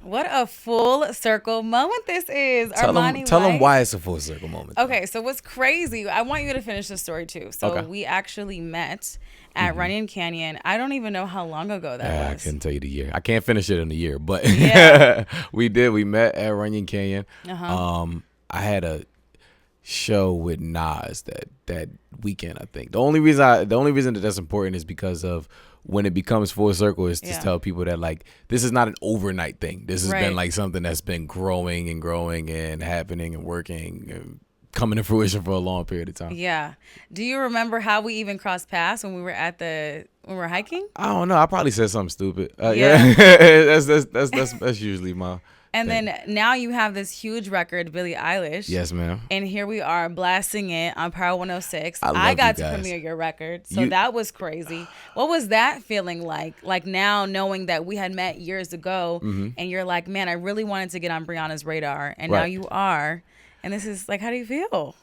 What a full circle moment this is, Tell Armani them, tell them White. why it's a full circle moment. Though. Okay, so what's crazy, I want you to finish the story too. So Okay. we actually met at Runyon Canyon. I don't even know how long ago that I was. couldn't tell you the year. I can't finish it in a year, but Yeah. we did. We met at Runyon Canyon. Uh-huh. I had a show with Nas that weekend. I think the only reason that that's important is because of when it becomes full circle is to tell people that like this is not an overnight thing. This has been like something that's been growing and happening and working and coming to fruition for a long period of time. Yeah. Do you remember how we even crossed paths when we were when we were hiking? I don't know. I probably said something stupid. Yeah. That's usually my. And thing. then now you have this huge record, Billie Eilish. Yes, ma'am. And here we are blasting it on Power 106. I love I got you to guys. premiere your record. So that was crazy. What was that feeling like? Like now knowing that we had met years ago and you're like, man, I really wanted to get on Bryhana's radar. And now Right. you are. And this is like, how do you feel?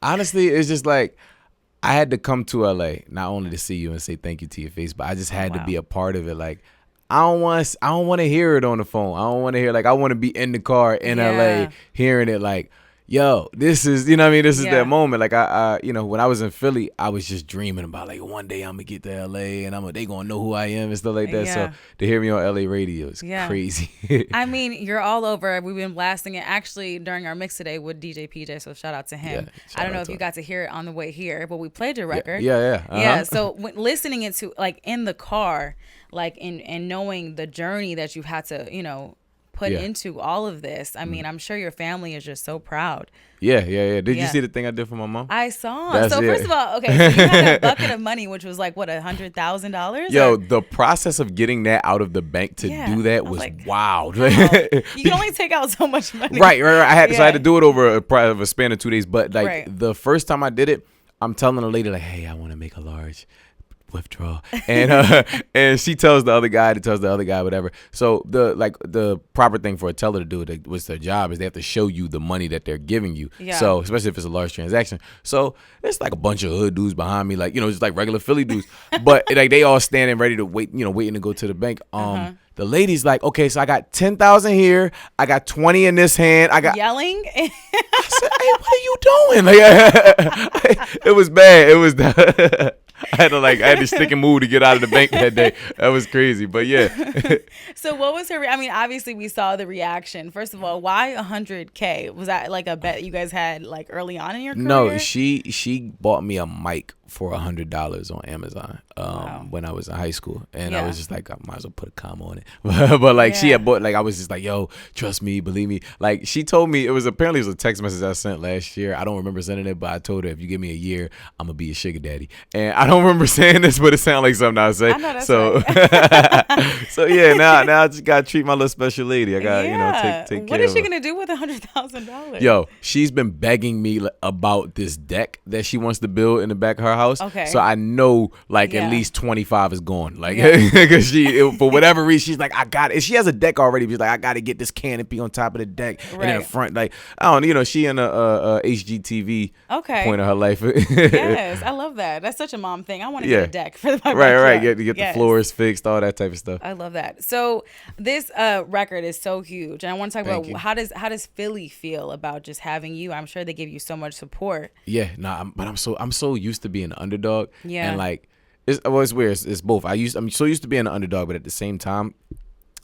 Honestly, it's just like I had to come to LA not only to see you and say thank you to your face, but I just had to be a part of it. Like I don't want to hear it on the phone. I don't want to hear I want to be in the car in LA hearing it like, yo, this is, you know what I mean? This is that moment. Like I when I was in Philly, I was just dreaming about like one day I'm gonna get to LA and they gonna know who I am and stuff like that. Yeah. So to hear me on LA radio is crazy. I mean, you're all over. We've been blasting it actually during our mix today with DJ PJ. So shout out to him. I don't know if you got to hear it on the way here, but we played your record. Yeah. Yeah. So listening it to like in the car, like and knowing the journey that you've had to, put into all of this. I mean, I'm sure your family is just so proud. Yeah. Did you see the thing I did for my mom? I saw. That's so first of all, okay, so you had a bucket of money, which was like what, $100,000? Yo, the process of getting that out of the bank to do that was like, wild. Wow. You can only take out so much money. Right. So I had to do it over a span of 2 days. But like the first time I did it, I'm telling the lady like, hey, I want to make a large withdraw, and she tells the other guy whatever. So the proper thing for a teller to do, what's their job, is they have to show you the money that they're giving you. So especially if it's a large transaction. So it's like a bunch of hood dudes behind me, like just like regular Philly dudes, but like they all standing ready to wait, waiting to go to the bank. The lady's like, okay, so I got 10,000 here, I got 20 in this hand, I got yelling. I said, hey, what are you doing? Like, it was bad. It was. I had to stick and move to get out of the bank that day. That was crazy, but yeah. So what was her? I mean, obviously we saw the reaction. First of all, why $100K? Was that like a bet you guys had like early on in your career? No, she bought me a mic for $100 on Amazon when I was in high school, and I was just like, I might as well put a comma on it. But like she had bought, like I was just like, yo, trust me, believe me. Like she told me it was a text message I sent last year. I don't remember sending it, but I told her if you give me a year, I'm gonna be a sugar daddy. And I don't remember saying this, but it sounded like something I would say. I know that's so right. so yeah, now I just gotta treat my little special lady. I gotta take care. What is she of her. gonna do with $100,000? Yo, she's been begging me about this deck that she wants to build in the back of her house. Okay. So I know at least 25 is gone. Like, because for whatever reason, she's like, I got it. She has a deck already. She's like, I got to get this canopy on top of the deck and in the front. Like, I don't know. She in a HGTV point of her life. Yes, I love that. That's such a mom thing. I want to get a deck for my backyard. Right. Get the floors fixed, all that type of stuff. I love that. So this record is so huge, and I want to talk about how does Philly feel about just having you? I'm sure they give you so much support. Yeah, but I'm so used to being an underdog. Yeah. And like it's weird. It's both. I'm so used to being an underdog, but at the same time,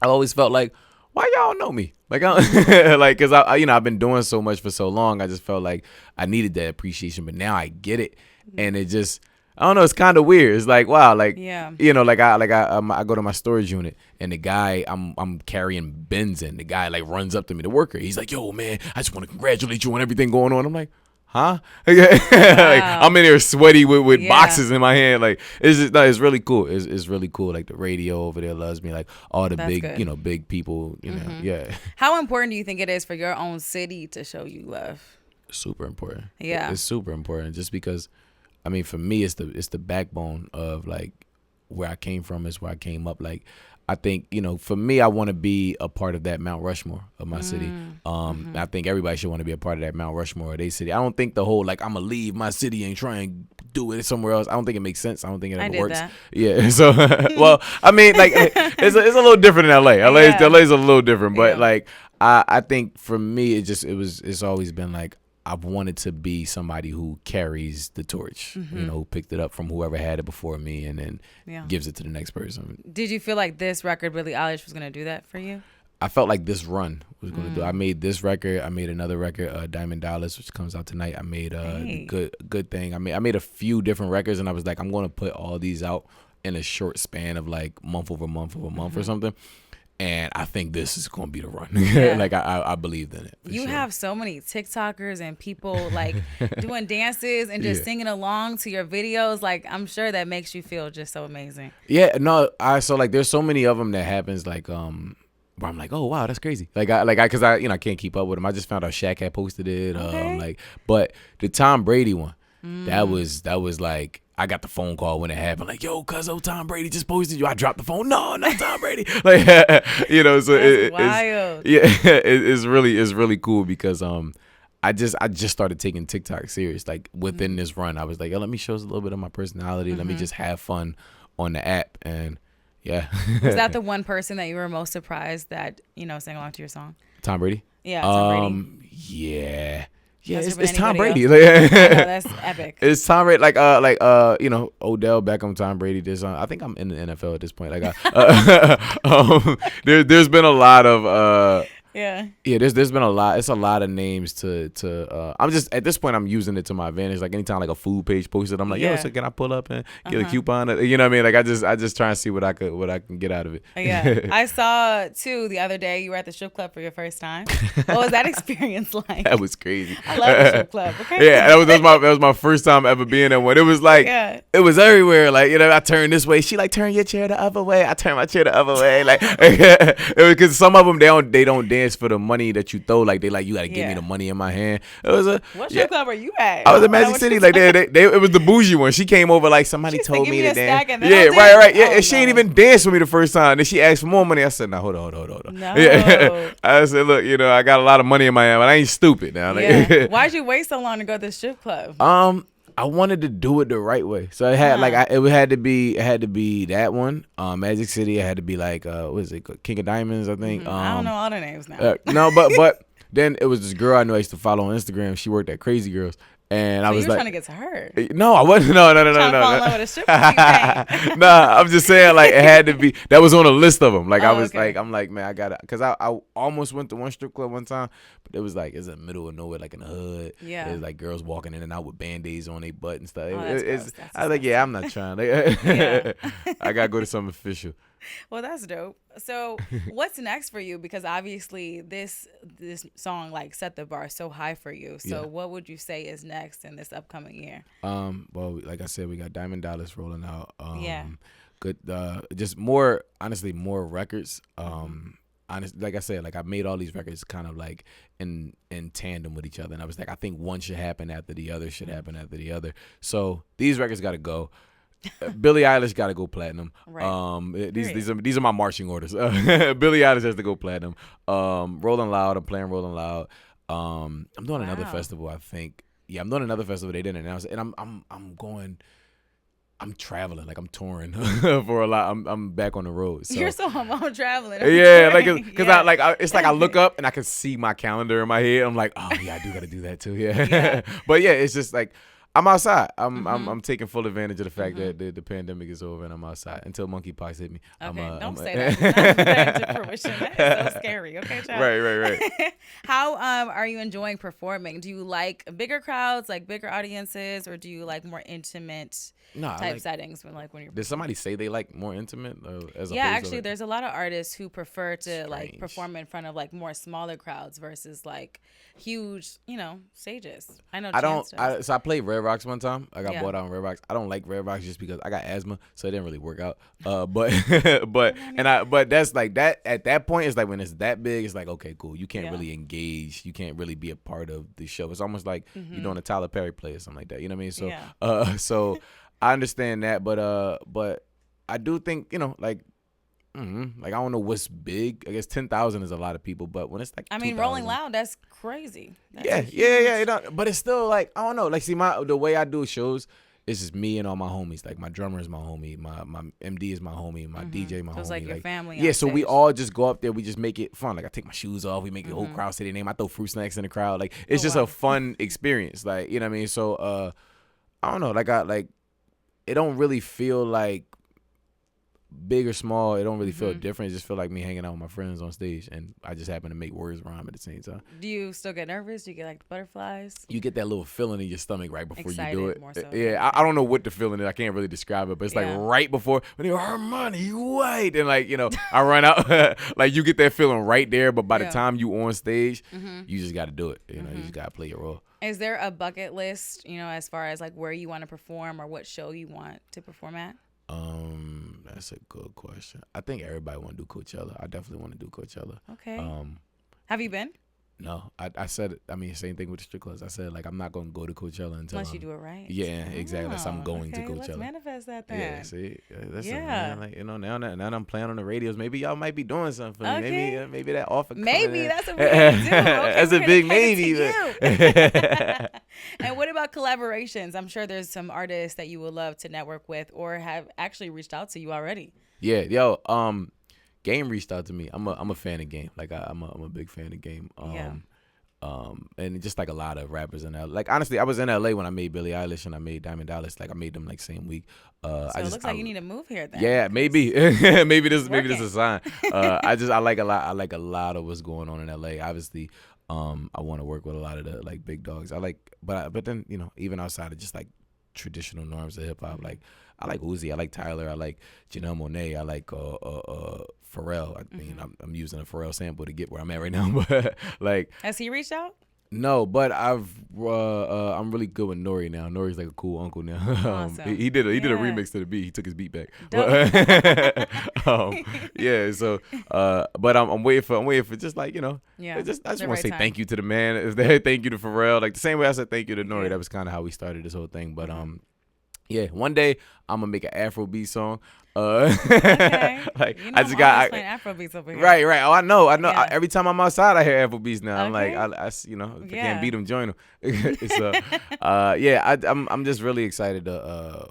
I always felt like, why y'all know me? Like because I've been doing so much for so long. I just felt like I needed that appreciation, but now I get it, and it just, I don't know. It's kind of weird. It's like, wow, like I go to my storage unit, and the guy I'm carrying bins in. The guy like runs up to me, the worker. He's like, yo man, I just want to congratulate you on everything going on. I'm like, huh? Like, I'm in here sweaty with boxes in my hand. Like it's really cool. It's really cool. Like the radio over there loves me. Like all the big people. Yeah. How important do you think it is for your own city to show you love? Super important. Yeah, it's super important. Just because, I mean, for me, it's the backbone of like where I came from. Is where I came up. Like I think, for me, I want to be a part of that Mount Rushmore of my city. I think everybody should want to be a part of that Mount Rushmore of their city. I don't think the whole, like, I'm going to leave my city and try and do it somewhere else. I don't think it makes sense. I don't think it ever works. That. Yeah. So, well, I mean, like, it's a little different in LA. LA's a little different. But, like, I think for me, it's always been like, I've wanted to be somebody who carries the torch, who picked it up from whoever had it before me and then gives it to the next person. Did you feel like this record, Billie Eilish, was going to do that for you? I felt like this run was going to do. I made this record. I made another record, Diamond Dollars, which comes out tonight. I made a good thing. I made a few different records, and I was like, I'm going to put all these out in a short span of like month over month or something. And I think this is going to be the run. Like, I believed in it. You have so many TikTokers and people, like, doing dances and just singing along to your videos. Like, I'm sure that makes you feel just so amazing. Yeah, no, so, like, there's so many of them that happens, like, where I'm like, oh, wow, that's crazy. Because I can't keep up with them. I just found out Shaq had posted it. Okay. But the Tom Brady one, that was like, I got the phone call when it happened, like, yo, cuzzo, Tom Brady just posted you. I dropped the phone. No, not Tom Brady. Like, so that's wild. It's really cool because I just started taking TikTok serious. Like, within this run, I was like, yo, let me show us a little bit of my personality. Let me just have fun on the app. And yeah. Was that the one person that you were most surprised that, sang along to your song? Tom Brady? Yeah, Tom Brady. Yeah. Yeah, it's Tom Brady. I know, that's epic. It's Tom Brady, Odell Beckham, Tom Brady. I think I'm in the NFL at this point. Like, there's been a lot of there's been a lot. It's a lot of names to. I'm just at this point. I'm using it to my advantage. Like, anytime like a food page posted, I'm like, yo, so can I pull up and get a coupon? You know what I mean? Like, I just try and see what I can get out of it. Yeah, I saw too the other day. You were at the strip club for your first time. What was that experience like? That was crazy. I love the strip club. Okay. Yeah, that was my first time ever being in one. It was like it was everywhere. Like, I turned this way. She like, turn your chair the other way. I turn my chair the other way. Like, it was because some of them they don't dance for the money that you throw. Like, they like, you gotta give me the money in my hand. It was what strip club are you at? I was in Magic City. Like, it was the bougie one. She came over like, somebody told me to dance. Yeah, right. Yeah, and she ain't even danced with me the first time. Then she asked for more money. I said, no, hold on. No. Yeah. I said, look, I got a lot of money in my hand, but I ain't stupid now. Like, why'd you wait so long to go to the strip club? I wanted to do it the right way, so it had it had to be that one, Magic City. It had to be like what is it, King of Diamonds, I think. I don't know all the names now. No, but then it was this girl I knew I used to follow on Instagram. She worked at Crazy Girls. And I was you were like, trying to get to her. No, I wasn't. No. Trying to fall in love with a stripper. Nah, I'm just saying, like, it had to be. That was on a list of them. Like, I was like, I'm like, man, I gotta, because I almost went to one strip club one time, but it was like, it's in the middle of nowhere, like in the hood. Yeah. There's like girls walking in and out with band-aids on their butt and stuff. Oh, I was like, yeah, I'm not trying. Like, I gotta go to something official. Well, that's dope. So what's next for you? Because obviously this song like set the bar so high for you. So what would you say is next in this upcoming year? Well, like I said, we got Diamond Dollars rolling out. Good. Just more, honestly, more records. Like I said, like, I made all these records kind of like in tandem with each other, and I was like, I think one should happen after the other, So these records got to go. Billie Eilish got to go platinum. Right. These are my marching orders. Billie Eilish has to go platinum. Rolling Loud. I'm playing Rolling Loud. I'm doing another festival, I think. Yeah, I'm doing another festival. They didn't announce it, and I'm traveling, like, I'm touring for a lot. I'm back on the road. So. You're so home traveling. Yeah, like, cause it's like I look up and I can see my calendar in my head. I'm like, oh yeah, I do gotta do that too. Yeah. But yeah, it's just like, I'm outside. I'm taking full advantage of the fact that the pandemic is over and I'm outside until monkeypox hit me. Okay, don't say that. Don't put that into fruition. That is so scary. Okay, child. Right. How are you enjoying performing? Do you like bigger crowds, like bigger audiences, or do you like more intimate type settings when you're? Did somebody say they like more intimate? Actually, there's a lot of artists who prefer to like perform in front of like more smaller crowds versus like huge, stages. I know. So I played Red Rocks one time. I got bought out on Red Rocks. I don't like Red Rocks just because I got asthma, so it didn't really work out. But that's like that. At that point, it's like when it's that big, it's like, okay, cool. You can't really engage. You can't really be a part of the show. It's almost like you're doing a Tyler Perry play or something like that. You know what I mean? So, so I understand that, but I do think like. Like, I don't know what's big. I guess 10,000 is a lot of people, but when it's like, I mean, 2,000, Rolling Loud, that's crazy. That's yeah. But it's still like, I don't know. Like, see, the way I do shows, it's just me and all my homies. Like, my drummer is my homie, my MD is my homie, my DJ my homie. It's like your family. Yeah, so we all just go up there. We just make it fun. Like, I take my shoes off. We make the whole crowd say their name. I throw fruit snacks in the crowd. Like, it's just a fun experience. Like, you know what I mean? So, I don't know. Like, it don't really feel like big or small. It don't really feel different. It just feel like me hanging out with my friends on stage, and I just happen to make words rhyme at the same time. Do you still get nervous? Do you get like butterflies? You get that little feeling in your stomach right before Excited, you do it. More so. Yeah, I don't know what the feeling is. I can't really describe it, but it's like right before when you're Armani White, and like, you know, I run out. Like, you get that feeling right there, but by the time you on stage, you just got to do it. You know, you just got to play your role. Is there a bucket list, you know, as far as like where you want to perform or what show you want to perform at? That's a good question. I think everybody want to do Coachella. I definitely want to do Coachella. Okay. Have you been? No, I said it. I mean, same thing with the strip clubs. I said, like, I'm not going to go to Coachella unless you do it right. Yeah, exactly. Unless I'm going to Coachella. Let's manifest that then. Yeah, see, listen, man, like, you know, now I'm playing on the radios. Maybe y'all might be doing something for me. Maybe that offer. Maybe that's a big do. Okay, that's a big maybe. And what about collaborations? I'm sure there's some artists that you would love to network with or have actually reached out to you already. Yeah, yo, Game reached out to me. I'm a fan of Game. Like, I'm a big fan of Game. And just like a lot of rappers in LA. Like, honestly, I was in LA when I made Billie Eilish and I made Diamond Dallas. Like, I made them like same week. So it looks like you need to move here then. Yeah, maybe. maybe this is a sign. I like a lot of what's going on in LA. Obviously, I want to work with a lot of the like big dogs. But then, you know, even outside of just like traditional norms of hip hop, like I like Uzi, I like Tyler, I like Janelle Monáe, I like Pharrell. I mean, I'm using a Pharrell sample to get where I'm at right now, but like, has he reached out? No, but I'm really good with Nori now. Nori's like a cool uncle now. Awesome. He did a remix to the beat. He took his beat back. Yeah. So, but I'm waiting for just like, you know. Yeah. I just want to say thank you to the man. Thank you to Pharrell. Like the same way I said thank you to Nori. Yeah. That was kind of how we started this whole thing. But yeah, one day I'm gonna make an Afrobeat song. Okay. Like, you know, I just got playing Afrobeats over here. Right. Oh, I know. Yeah. Every time I'm outside, I hear Afrobeats now. I'm Okay. like, if I can't beat them, join them. So, I'm just really excited to.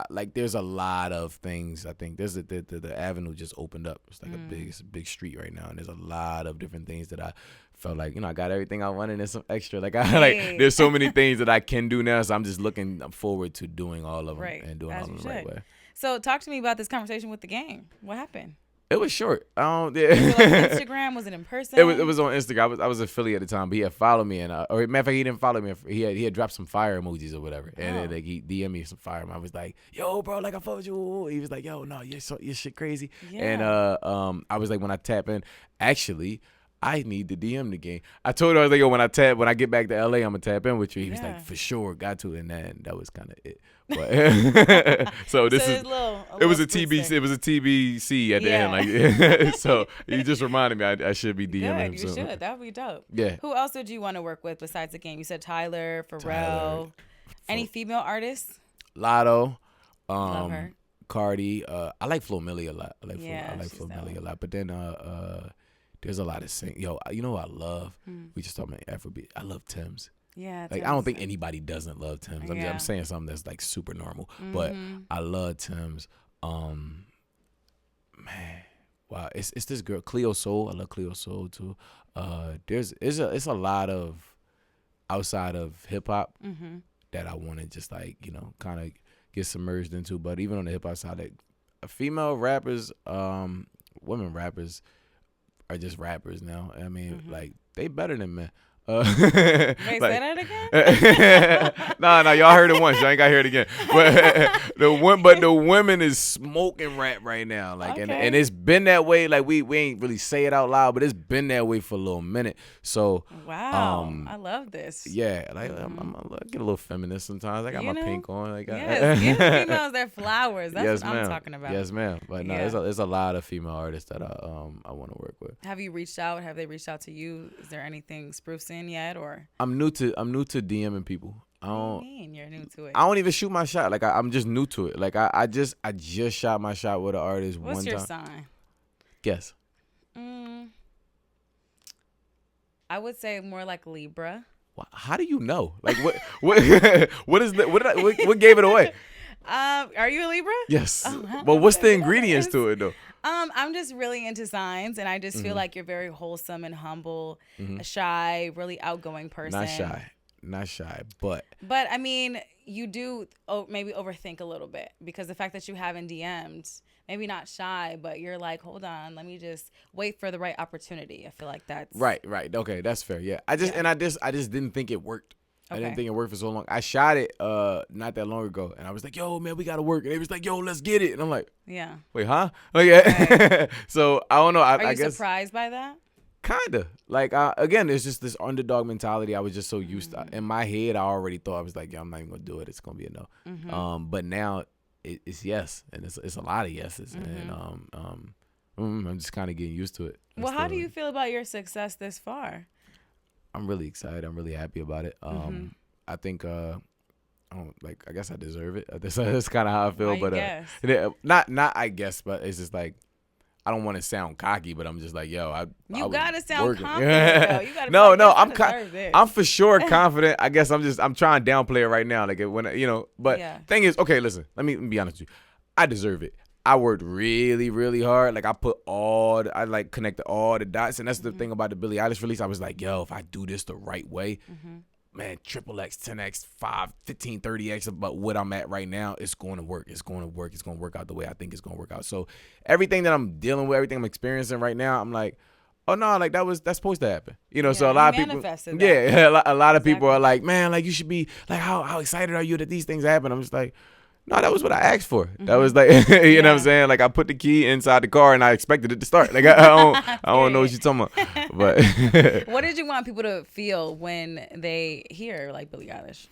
Like, there's a lot of things. I think there's the avenue just opened up. It's like it's a big street right now, and there's a lot of different things that I felt like, you know, I got everything I wanted and some extra. Like, there's so many things that I can do now. So I'm just looking forward to doing all of them and doing all of them the right way. So talk to me about this conversation with the game. What happened? It was short. Was it like Instagram? Was it in person? It was on Instagram. I was affiliate at the time, but he had followed me, and or matter of fact, he didn't follow me. He had dropped some fire emojis or whatever, and like he DM'd me some fire. I was like, "Yo, bro, like I fuck with you." He was like, "Yo, no, your shit crazy." Yeah. And I was like, when I tap in, actually, I need to DM the game. I told her, I was like, yo, when I get back to LA, I'm gonna tap in with you. He was like, for sure, got to, and then that was kind of it. But so this is it was a TBC. It was a TBC at the end, like so. You just reminded me I should be DMing him. You should. That would be dope. Yeah. Who else would you want to work with besides the game? You said Tyler, Pharrell. Any female artists? Lotto. Love her. Cardi. I like Flo Milli a lot. I like Flo Milli a lot. But then there's a lot of sing. Yo, you know what I love? We just talking about Afrobeat. I love Tim's. Yeah. Like, I don't think anybody doesn't love Tim's. I'm saying something that's like super normal, but I love Tim's. Man, wow, it's this girl Cleo Soul. I love Cleo Soul too. It's a lot of outside of hip hop that I want to just like, you know, kind of get submerged into. But even on the hip hop side, like, female rappers, women rappers are just rappers now. I mean, like, they better than men. Wait, say that again? No, y'all heard it once. Y'all ain't got to hear it again. But the women is smoking rap right now. Like, and it's been that way. Like, we ain't really say it out loud, but it's been that way for a little minute. So wow, I love this. Yeah, like I get a little feminist sometimes. I got my pink on. Like, yes, give females their flowers. That's what I'm talking about. Yes, ma'am. But no, there's a lot of female artists that I want to work with. Have you reached out? Have they reached out to you? Is there anything sprucing yet, or? I'm new to DMing people. What do you mean you're new to it? I don't even shoot my shot. Like, I'm just new to it. Like, I just shot my shot with an artist one time. What's your sign? Guess. I would say more like Libra. How do you know? Like what? What is the? What gave it away? Are you a Libra? Yes. Oh, But what's the ingredients to it though? I'm just really into signs, and I just feel like you're very wholesome and humble, shy, really outgoing person. Not shy, but I mean, you do maybe overthink a little bit, because the fact that you haven't DM'd, maybe not shy, but you're like, hold on, let me just wait for the right opportunity. I feel like that's right. Okay, that's fair. Yeah, I just didn't think it worked. Okay. I didn't think it worked for so long. I shot it not that long ago, and I was like, yo, man, we gotta work. And they was like, yo, let's get it. And I'm like, yeah. Wait, huh? Oh, yeah. Right. So I don't know. Are you I guess surprised by that? Kinda. Like again, it's just this underdog mentality. I was just so used to. In my head, I already thought I was like, yeah, I'm not even gonna do it. It's gonna be a no. But now it's yes, and it's a lot of yeses, and I'm just kind of getting used to it. Well, how do you feel about your success this far? I'm really excited. I'm really happy about it. I think I guess I deserve it. That's kind of how I feel. Not I guess, but it's just like, I don't want to sound cocky, but I'm just like, yo, you gotta sound confident. Though. You gotta I'm for sure confident. I guess I'm trying to downplay it right now. Like but thing is, okay, listen, let me be honest with you. I deserve it. I worked really, really hard. Like I like connected all the dots, and that's the thing about the Billie Eilish release. I was like, yo, if I do this the right way, man, triple X, 10X, 5, 15, 30X about what I'm at right now, it's going to work. It's going to work. It's going to work out the way I think it's going to work out. So everything that I'm dealing with, everything I'm experiencing right now, I'm like, oh no, like that's supposed to happen. So a lot of people, a lot of people are like, man, like you should be like, how excited are you that these things happen? I'm just like, no, that was what I asked for. That was like, you know what I'm saying? Like I put the key inside the car and I expected it to start. Like I don't know what you're talking about. But what did you want people to feel when they hear like Billie Eilish?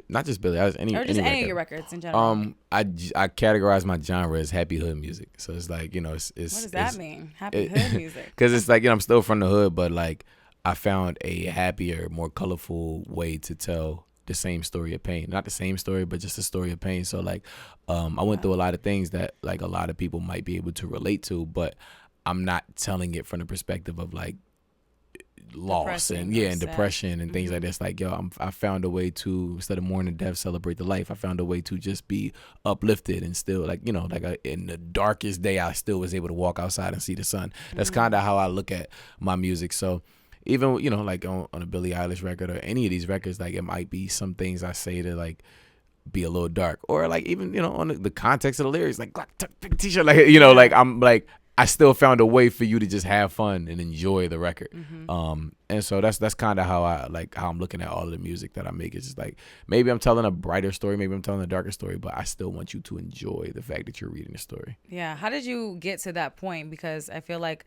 Not just Billie Eilish, any of your records in general. I categorize my genre as happy hood music. So it's like, it's what does that mean? Happy hood music? Because it's like, I'm still from the hood, but like I found a happier, more colorful way to tell the same story of pain. Not the same story, but just a story of pain. So like I went through a lot of things that like a lot of people might be able to relate to, but I'm not telling it from the perspective of like loss and depression and things like this. Like, yo, I found a way to, instead of mourning death, celebrate the life. I found a way to just be uplifted and still like, in the darkest day, I still was able to walk outside and see the sun. That's kind of how I look at my music. So even, like on a Billie Eilish record or any of these records, like it might be some things I say to like be a little dark, or like even, on the context of the lyrics, like t-shirt, like, like I'm like, I still found a way for you to just have fun and enjoy the record. And so that's kind of how I'm looking at all of the music that I make. It's just like, maybe I'm telling a brighter story, maybe I'm telling a darker story, but I still want you to enjoy the fact that you're reading the story. Yeah. How did you get to that point? Because I feel like,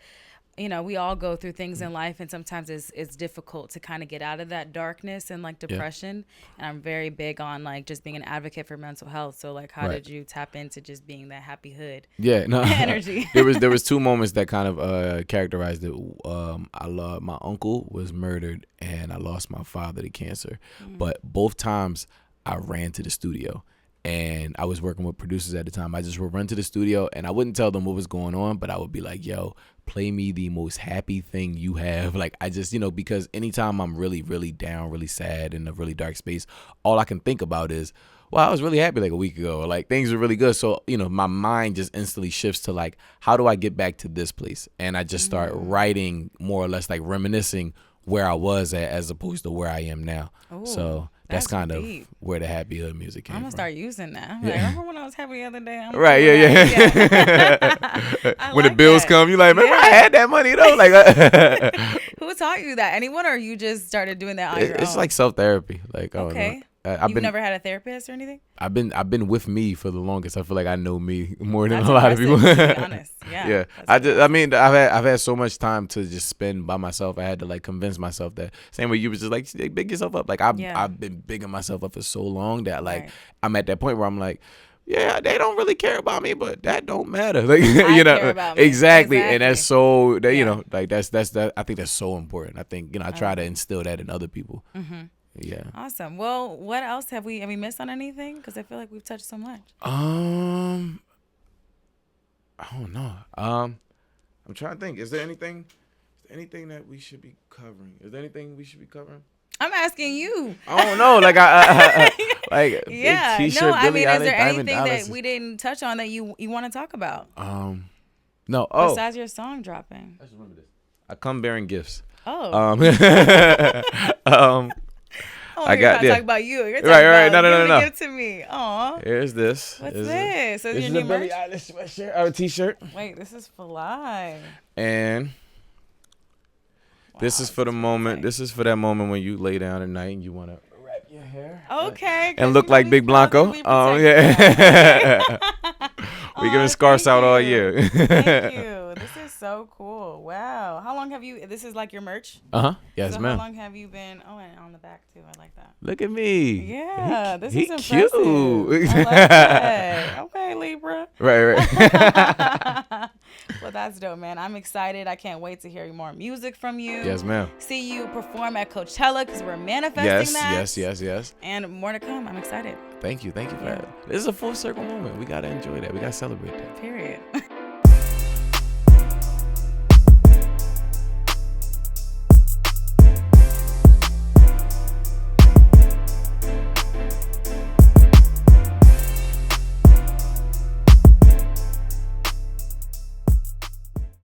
we all go through things in life, and sometimes it's difficult to kind of get out of that darkness and like depression. And I'm very big on like just being an advocate for mental health. So like, how did you tap into just being that happy hood? Energy. there was two moments that kind of characterized it. My uncle was murdered, and I lost my father to cancer. But both times I ran to the studio. And I was working with producers at the time. I just would run to the studio, and I wouldn't tell them what was going on, but I would be like, yo, play me the most happy thing you have. Like, I just, because anytime I'm really, really down, really sad, in a really dark space, all I can think about is, well, I was really happy like a week ago. Or, like, things are really good. So, my mind just instantly shifts to, like, how do I get back to this place? And I just start writing, more or less, like, reminiscing where I was at as opposed to where I am now. Ooh. So that's kind of where the happy hood music came from. I'm going to start using that. I'm like, remember when I was happy the other day? Right, yeah. When the bills come, you're like, remember I had that money though? Like, who taught you that? Anyone, or you just started doing that on your own? It's like self-therapy. Like, okay. You've never had a therapist or anything? I've been with me for the longest. I feel like I know me more than a lot of people. To be honest. Yeah. I've had so much time to just spend by myself. I had to like convince myself that same way you was just like big yourself up. Like I've been bigging myself up for so long that like I'm at that point where I'm like, yeah, they don't really care about me, but that don't matter. Like care about me. Exactly. And that's so that like that's I think that's so important. I think I try to instill that in other people. Yeah. Awesome. Well, what else have we missed on anything? Because I feel like we've touched so much. I don't know. I'm trying to think. Is there anything that we should be covering? Is there anything we should be covering? I'm asking you. I don't know. Like I like yeah. big T-shirt. No, I mean, Eilish, is there anything Dallas that we didn't touch on that you want to talk about? No. Oh. Besides your song dropping. I just remember this. I come bearing gifts. Oh. Oh, I got talk about you. You're talking right. about No. Give it to me. Aw. Here's this. What's this? This is a Billie Eilish sweatshirt or T-shirt. Wait, this is fly. And this is for the moment. This is for that moment when you lay down at night and you want to wrap your hair. Okay. And look like Big Blanco. Yeah. We giving scarves out all year. Thank you. This is so cool. Wow. How long have you? This is like your merch. Yes, so ma'am. How long have you been? Oh, and on the back too. I like that. Look at me. Yeah, this he is impressive. Cute. I like that. Okay, Libra. Right. Well, that's dope, man. I'm excited. I can't wait to hear more music from you. Yes, ma'am. See you perform at Coachella because we're manifesting that. Yes. And more to come. I'm excited. Thank you for that. This is a full circle moment. We gotta enjoy that. We gotta celebrate that. Period.